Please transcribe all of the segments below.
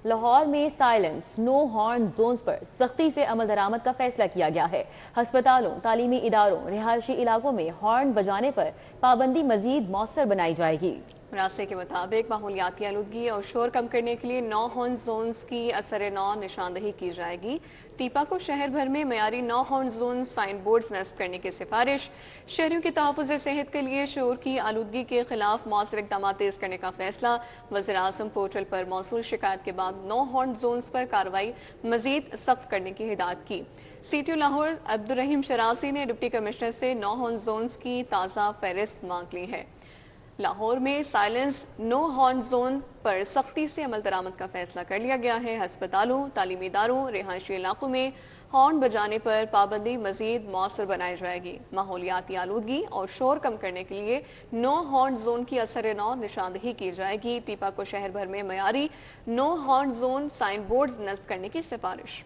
लाहौर में silence no horn Jones पर सख्ती से अमल दरामद का फैसला किया गया है। हस्पतालों, तालीमी इदारों, रिहायशी इलाकों में हॉर्न बजाने पर पाबंदी मजीद मौसर बनाई जाएगी। रास्ते के मुताबिक माहौलियाती आलूदगी और शोर कम करने के लिए 9 हॉर्न जोन्स की असर नौ निशानदही की जाएगी। टीपा को शहर भर में मयारी 9 हॉर्न जोन साइन बोर्ड नस्ब करने की सिफारिश। शहरियों के तहफ़्फ़ुज़ सेहत के लिए शोर की आलूदगी के खिलाफ मौसर इक़दाम तेज़ करने का फैसला। वज़ीर-ए-आज़म पोर्टल पर मौसूल शिकायत के बाद 9 हॉर्न जोन्स पर कार्रवाई मजीद सख्त करने की हिदायत की। CTO लाहौर अब्दुर्रहीम शरासी ने डिप्टी कमिश्नर से 9 हॉर्न जोन्स की ताज़ा फहरिस्त मांग ली है। लाहौर में साइलेंस नो हॉर्न जोन पर सख्ती से अमल दरामद का फैसला कर लिया गया है। हस्पतालों, तालीमी इदारों, रिहायशी इलाकों में हॉर्न बजाने पर पाबंदी मजीद मौसर बनाई जाएगी। माहौलियाती आलूदगी और शोर कम करने के लिए 9 हॉर्न जोन की असर नौ निशानदही की जाएगी। टीपा को शहर भर में मयारी 9 हॉर्न जोन साइन बोर्ड नस्ब करने की सिफारिश।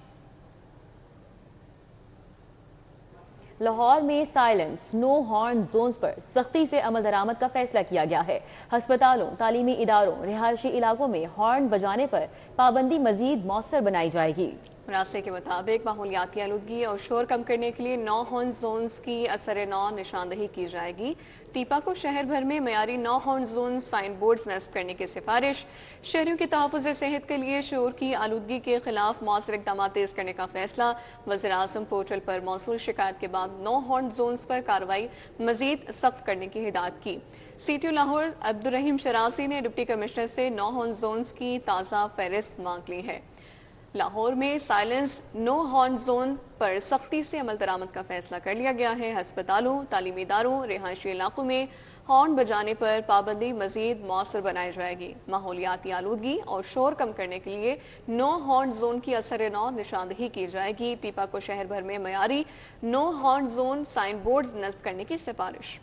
लाहौर में साइलेंस नो हॉर्न जोन्स पर सख्ती से अमल दरामद का फैसला किया गया है। हस्पतालों, तालीमी इदारों, रिहायशी इलाकों में हॉर्न बजाने पर पाबंदी मजीद मौसर बनाई जाएगी। रास्ते के मुताबिक माहौलियाती आलूदगी और शोर कम करने के लिए 9 हॉर्न जोन्स की असर नौ निशानदही की जाएगी। टीपा को शहर भर में मयारी 9 हॉर्न जोन साइन बोर्ड नस्ब करने की सिफारिश। शहरियों के तहफ़्फ़ुज़ सेहत के लिए शोर की आलूदगी के खिलाफ मौसर इक़दाम तेज़ करने का फैसला। वज़ीर-ए-आज़म पोर्टल पर मौसूल शिकायत के बाद 9 हॉर्न जोन्स पर कार्रवाई मजीद सख्त करने की हिदायत की। CTO लाहौर अब्दुर्रहीम शरासी ने डिप्टी कमिश्नर से 9 हॉर्न जोन्स की ताज़ा फहरिस्त मांग ली है। लाहौर में साइलेंस नो हॉर्न जोन पर सख्ती से अमल दरामद का फैसला कर लिया गया है। हस्पतालों, तालीमी इदारों, रिहायशी इलाकों में हॉर्न बजाने पर पाबंदी मजीद मौसर बनाई जाएगी। माहौलियाती आलूदगी और शोर कम करने के लिए 9 हॉर्न जोन की असर नौ निशानदही की जाएगी। टीपा को शहर भर में मयारी 9 हॉर्न जोन साइन बोर्ड नस्ब करने की सिफारिश।